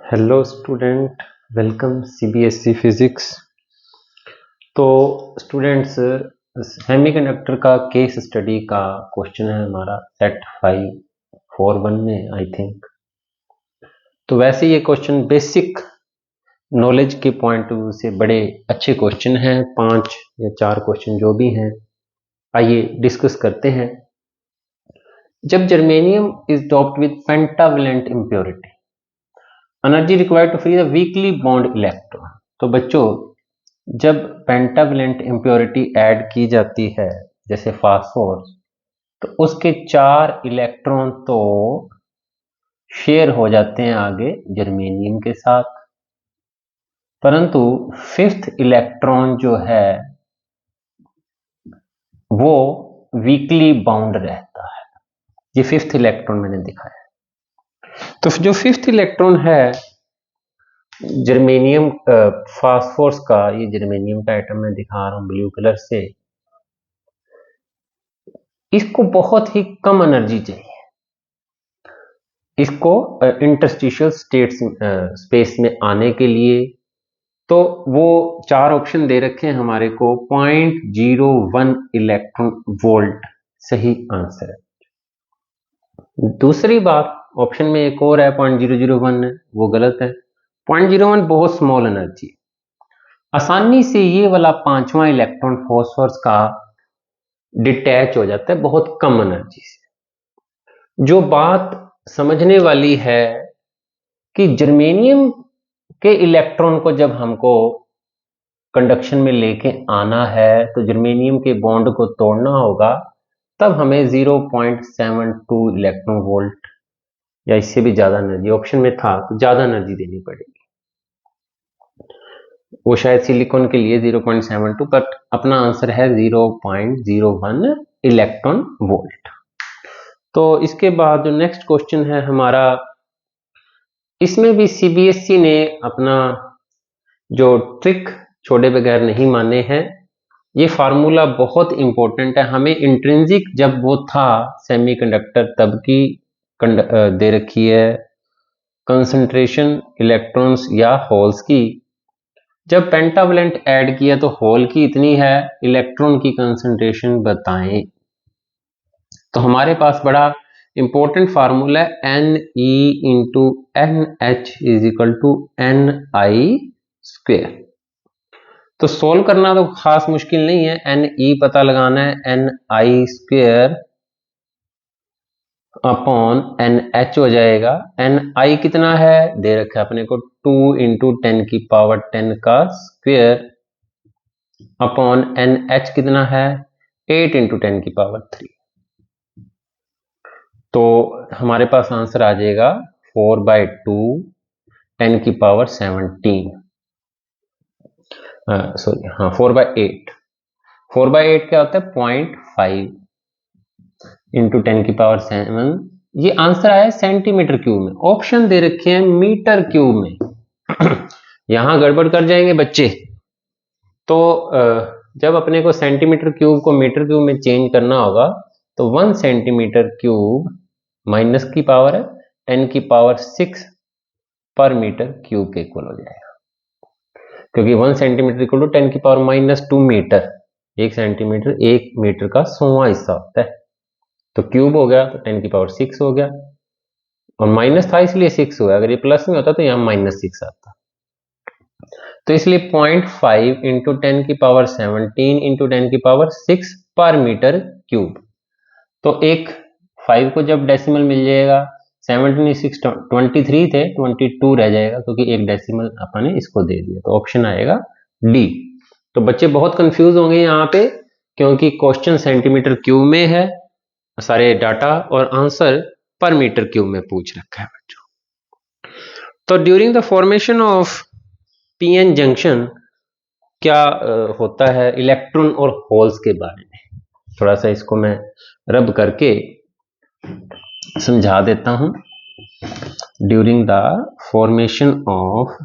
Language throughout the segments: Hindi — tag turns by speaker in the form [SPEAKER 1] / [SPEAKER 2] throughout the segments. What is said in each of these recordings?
[SPEAKER 1] Hello student, welcome CBSE physics. तो स्टूडेंट्स, सेमीकंडक्टर का केस स्टडी का क्वेश्चन है हमारा सेट 541 में आई थिंक। तो वैसे ये क्वेश्चन बेसिक नॉलेज के पॉइंट ऑफ व्यू से बड़े अच्छे क्वेश्चन हैं। 5 या 4 क्वेश्चन जो भी हैं, आइए डिस्कस करते हैं। जब germanium is doped with pentavalent impurity, energy required to free the weakly bond electron. तो बच्चों, जब पेंटावेलेंट इम्प्योरिटी ऐड की जाती है जैसे फास्फोरस, तो उसके 4 इलेक्ट्रॉन तो शेयर हो जाते हैं आगे जर्मेनियम के साथ, परंतु 5th इलेक्ट्रॉन जो है वो वीकली बाउंड रहता है। ये 5th इलेक्ट्रॉन मैंने दिखाया। तो जो 5th इलेक्ट्रॉन है जर्मेनियम फास्फोरस का, ये जर्मेनियम का एटम मैं दिखा रहा हूं ब्लू कलर से, इसको बहुत ही कम एनर्जी चाहिए। इसको इंटरस्टिशियल स्पेस में आने के लिए, तो वो 4 ऑप्शन दे रखे हैं हमारे को। 0.01 इलेक्ट्रॉन वोल्ट सही आंसर है। दूसरी बात, ऑप्शन में एक और है 0.001 है, वो गलत है। 0.01 बहुत स्मॉल एनर्जी, आसानी से ये वाला 5वां इलेक्ट्रॉन फास्फोरस का डिटैच हो जाता है बहुत कम एनर्जी से। जो बात समझने वाली है कि जर्मेनियम के इलेक्ट्रॉन को जब हमको कंडक्शन में लेके आना है तो जर्मेनियम के बॉन्ड को तोड़ना होगा, तब हमें 0.72 इलेक्ट्रॉन वोल्ट या इससे भी ज्यादा एनर्जी, ऑप्शन में था तो ज्यादा एनर्जी देनी पड़ेगी। वो शायद सिलिकॉन के लिए 0.72, बट अपना आंसर है 0.01 इलेक्ट्रॉन वोल्ट। तो इसके बाद जो नेक्स्ट क्वेश्चन है हमारा, इसमें भी सीबीएसई ने अपना जो ट्रिक छोड़े बगैर नहीं माने हैं। ये फार्मूला बहुत इंपॉर्टेंट है। हमें इंट्रिंसिक जब वो था सेमीकंडक्टर तब की दे रखी है कंसंट्रेशन इलेक्ट्रॉन्स या होल्स की। जब पेंटावेलेंट ऐड किया तो होल की इतनी है, इलेक्ट्रॉन की कंसंट्रेशन बताएं। तो हमारे पास बड़ा इंपॉर्टेंट फार्मूला है Ne into NH is equal to Ni square. तो सोल्व करना तो खास मुश्किल नहीं है, Ne पता लगाना है, Ni स्क्वेयर अपॉन NH हो जाएगा। Ni कितना है दे रखा है अपने को, 2 इंटू 10 की पावर 10 का स्क्वेयर अपॉन NH कितना है, 8 इंटू 10 की पावर 3। तो हमारे पास आंसर आ जाएगा 4/2 10 की पावर 17, सॉरी हाँ 4/8। 4/8 क्या होता है 0.5 इंटू 10 की पावर 7। ये आंसर आया सेंटीमीटर क्यूब में, ऑप्शन दे रखे हैं मीटर क्यूब में। यहां गड़बड़ कर जाएंगे बच्चे। तो जब अपने को सेंटीमीटर क्यूब को मीटर क्यूब में चेंज करना होगा तो 1 सेंटीमीटर क्यूब माइनस की पावर है 10 की पावर 6 पर मीटर क्यूब के इक्वल हो जाएगा, क्योंकि 1 सेंटीमीटर इक्वल टू 10 की पावर -2 मीटर। 1 सेंटीमीटर 1 मीटर का 100वां हिस्सा होता है। तो क्यूब हो गया तो 10 की पावर 6 हो गया, और माइनस था इसलिए 6 हुआ। अगर ये प्लस में होता तो यहाँ -6 आता। तो इसलिए 0.5 इंटू 10 की पावर 17 इंटू 10 की पावर 6 पर मीटर क्यूब। तो एक 5 को जब डेसिमल मिल जाएगा, 17 6 23 थे, 22 रह जाएगा, क्योंकि एक डेसिमल अपन ने इसको दे दिया। तो ऑप्शन आएगा डी। तो बच्चे बहुत कंफ्यूज होंगे यहाँ पे, क्योंकि क्वेश्चन सेंटीमीटर क्यूब में है सारे डाटा, और आंसर पर मीटर क्यूब में पूछ रखा है बच्चों। तो during the formation of PN junction क्या होता है, इलेक्ट्रॉन और होल्स के बारे में थोड़ा सा इसको मैं रब करके समझा देता हूं। ड्यूरिंग द फॉर्मेशन ऑफ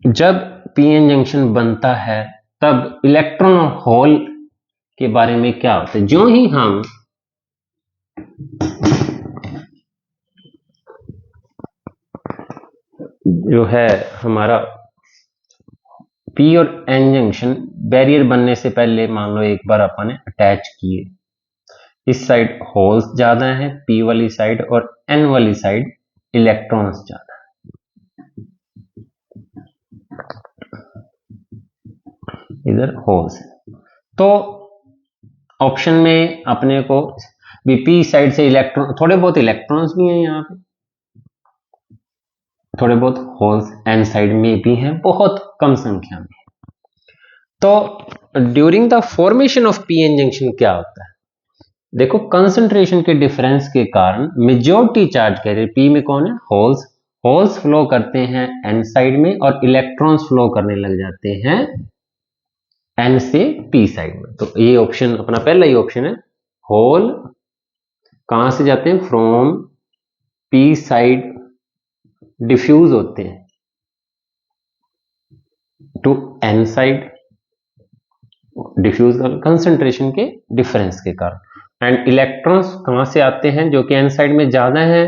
[SPEAKER 1] जब पीएन जंक्शन बनता है तब इलेक्ट्रॉन और होल के बारे में क्या होता है। जो ही हम जो है हमारा पी और एन जंक्शन बैरियर बनने से पहले मान लो एक बार अपन ने अटैच किए, इस साइड होल्स ज्यादा हैं पी वाली साइड और एन वाली साइड इलेक्ट्रॉन्स ज्यादा है। इधर होल्स है, तो ऑप्शन में अपने को भी पी साइड से इलेक्ट्रॉन, थोड़े बहुत इलेक्ट्रॉन्स भी हैं यहाँ पे, थोड़े बहुत होल्स एन साइड में भी हैं, बहुत कम संख्या में। तो during the formation of P N junction क्या होता है, देखो कंसंट्रेशन के डिफरेंस के कारण मेजॉरिटी चार्ज कैरियर पी में कौन है, होल्स फ्लो करते हैं एन साइड में और इलेक्ट्रॉन्स फ्लो करने लग जाते हैं एन से पी साइड में। तो ये ऑप्शन अपना पहला ही ऑप्शन है, होल कहां से जाते हैं, फ्रॉम पी साइड डिफ्यूज होते हैं to N side, diffuse concentration के डिफरेंस के कारण, एंड इलेक्ट्रॉन्स कहां से आते हैं जो कि एन साइड में ज्यादा है,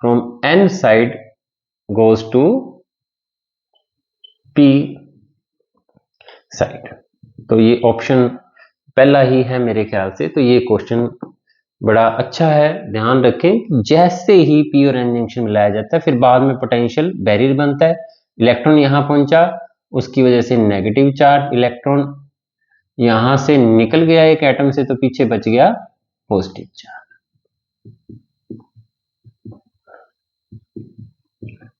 [SPEAKER 1] from N side goes to P side. तो ये ऑप्शन पहला ही है मेरे ख्याल से। तो ये क्वेश्चन बड़ा अच्छा है, ध्यान रखें जैसे ही पी और एन जंक्शन मिलाया जाता है फिर बाद में पोटेंशियल बैरियर बनता है, इलेक्ट्रॉन यहां पहुंचा उसकी वजह से नेगेटिव चार्ज, इलेक्ट्रॉन यहां से निकल गया एक एटम से तो पीछे बच गया पॉजिटिव चार्ज।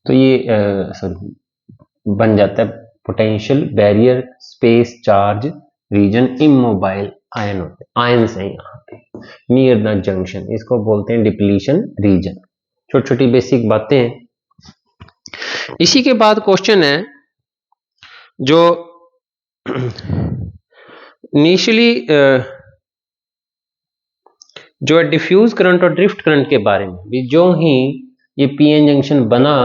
[SPEAKER 1] तो ये बन जाता है potential barrier space charge region, immobile ion होते हैं, आयन्स हैं यहाँ पे नियर द जंक्शन, इसको बोलते हैं डिप्लीशन रीजन। छोटी छोटी बेसिक बातें हैं। इसी के बाद क्वेश्चन है जो इनिशियली जो है डिफ्यूज करंट और ड्रिफ्ट करंट के बारे में भी, जो ही ये पीएन जंक्शन बना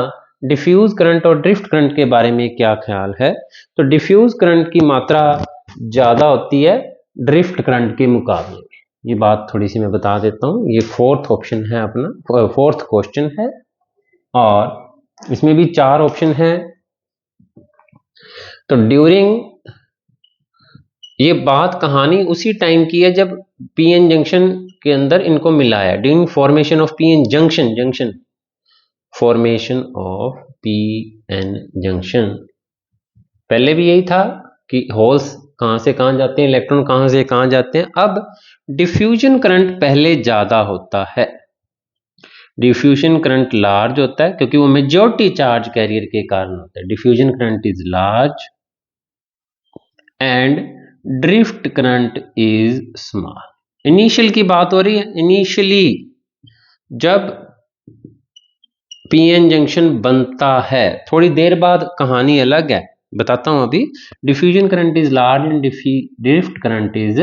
[SPEAKER 1] डिफ्यूज करंट और ड्रिफ्ट करंट के बारे में क्या ख्याल है। तो डिफ्यूज करंट की मात्रा ज्यादा होती है ड्रिफ्ट करंट के मुकाबले में, ये बात थोड़ी सी मैं बता देता हूं। ये फोर्थ ऑप्शन है अपना, फोर्थ क्वेश्चन है और इसमें भी 4 ऑप्शन है। तो ड्यूरिंग, ये बात कहानी उसी टाइम की है जब पीएन जंक्शन के अंदर इनको मिलाया, during formation of PN junction formation of PN junction. पहले भी यही था कि होल्स कहां से कहां जाते हैं, इलेक्ट्रॉन कहां से कहां जाते हैं। अब डिफ्यूजन करंट पहले ज्यादा होता है, डिफ्यूजन करंट लार्ज होता है क्योंकि वो मेजॉरिटी चार्ज कैरियर के कारण होता है। Diffusion current is large and drift current is small. Initial की बात हो रही है, इनिशियली जब पीएन जंक्शन बनता है, थोड़ी देर बाद कहानी अलग है, बताता हूं अभी। Diffusion current is large and drift current is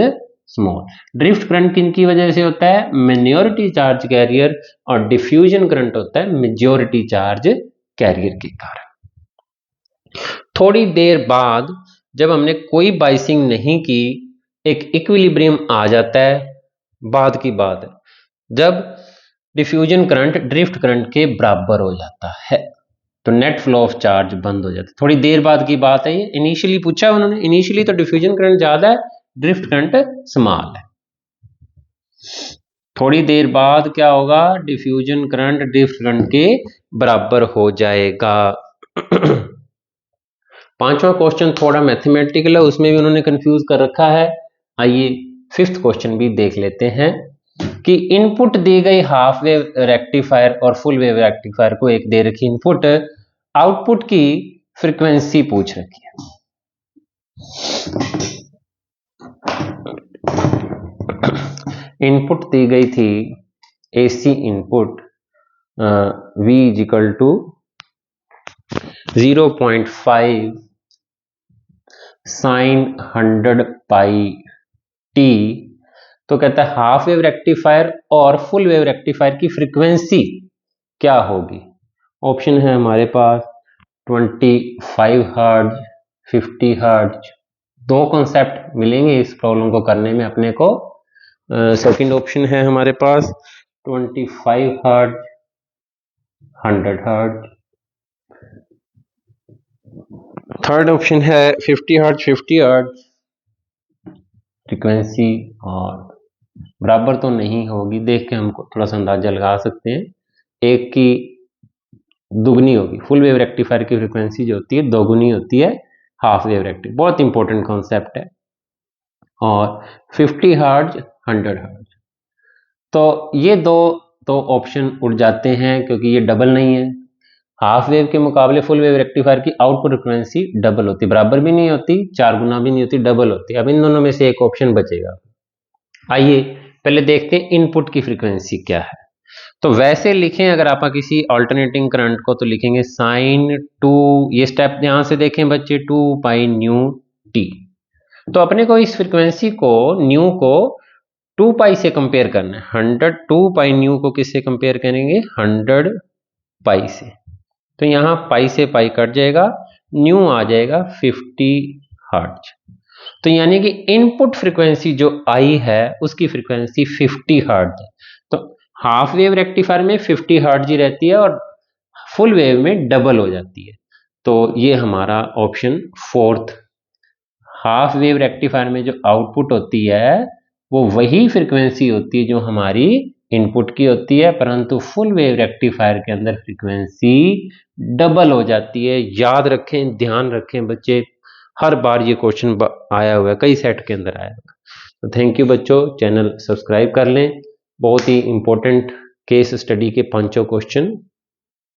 [SPEAKER 1] small. Drift current किनकी वजह से होता है, माइनॉरिटी चार्ज कैरियर, और डिफ्यूजन करंट होता है मेजॉरिटी चार्ज कैरियर के कारण। थोड़ी देर बाद जब हमने कोई बाइसिंग नहीं की, एक इक्विलिब्रियम आ जाता है, बाद की बात है, जब डिफ्यूजन करंट ड्रिफ्ट करंट के बराबर हो जाता है तो नेट फ्लो ऑफ चार्ज बंद हो जाता है। थोड़ी देर बाद की बात है, ये इनिशियली पूछा उन्होंने, इनिशियली तो डिफ्यूजन करंट ज्यादा है ड्रिफ्ट करंट स्मॉल है। थोड़ी देर बाद क्या होगा, डिफ्यूजन करंट ड्रिफ्ट करंट के बराबर हो जाएगा। पांचवा क्वेश्चन थोड़ा मैथमेटिकल है, उसमें भी उन्होंने कंफ्यूज कर रखा है। आइए फिफ्थ क्वेश्चन भी देख लेते हैं कि इनपुट दी गई हाफ वेव रेक्टिफायर और फुल वेव रेक्टिफायर को एक दे रखी इनपुट, आउटपुट की फ्रीक्वेंसी पूछ रखी है। इनपुट दी गई थी AC input V equal to 0.5 sine 100 pi t. तो कहता है हाफ वेव रेक्टिफायर और फुल वेव रेक्टिफायर की फ्रीक्वेंसी क्या होगी। ऑप्शन है हमारे पास 25 हर्ट्ज, 50 हर्ट्ज। दो कॉन्सेप्ट मिलेंगे इस प्रॉब्लम को करने में अपने को। सेकंड ऑप्शन है हमारे पास 25 हर्ट्ज, 100 हर्ट्ज। थर्ड ऑप्शन है 50 हर्ट्ज। 50 हर्ट्ज फ्रीक्वेंसी और बराबर तो नहीं होगी, देख के हमको थोड़ा सा अंदाजा लगा सकते हैं, एक की दुगनी होगी। फुल वेव रेक्टिफायर की फ्रीक्वेंसी जो होती है दोगुनी होती है हाफ वेव रेक्टिफायर। बहुत इंपॉर्टेंट कॉन्सेप्ट है। और 50 हर्ट्ज 100 हर्ट्ज, तो ये दो तो ऑप्शन उड़ जाते हैं क्योंकि ये डबल नहीं है। हाफ वेव के मुकाबले फुल वेव रेक्टिफायर की आउटपुट फ्रीक्वेंसी डबल होती, बराबर भी नहीं होती, 4 गुना भी नहीं होती, डबल होती। अब इन दोनों में से एक ऑप्शन बचेगा। आइए पहले देखते हैं इनपुट की फ्रीक्वेंसी क्या है। तो वैसे लिखें अगर आप किसी अल्टरनेटिंग करंट को, तो लिखेंगे साइन 2, ये स्टेप यहां से देखें बच्चे, 2 पाई न्यू टी। तो अपने को इस फ्रीक्वेंसी को न्यू को 2 पाई से कंपेयर करना है। 100 2 पाई न्यू को किससे कंपेयर करेंगे? 100 पाई से। तो यहां पाई से पाई कट जाएगा, न्यू आ जाएगा 50 हर्ट्ज। तो यानी कि इनपुट फ्रीक्वेंसी जो आई है उसकी फ्रीक्वेंसी 50 हर्ट्ज है। तो हाफ वेव रेक्टिफायर में 50 हर्ट्ज ही रहती है और फुल वेव में डबल हो जाती है। तो ये हमारा option fourth, half wave rectifier में जो आउटपुट होती है वो वही फ्रीक्वेंसी होती है जो हमारी इनपुट की होती है, परंतु फुल वेव रेक्टिफायर के अंदर फ्रीक्वेंसी डबल हो जाती है। याद रखें, ध्यान रखें बच्चे, हर बार ये क्वेश्चन आया हुआ है, कई सेट के अंदर आया हुआ है। तो थैंक यू बच्चों, चैनल सब्सक्राइब कर लें। बहुत ही इंपॉर्टेंट केस स्टडी के 5 क्वेश्चन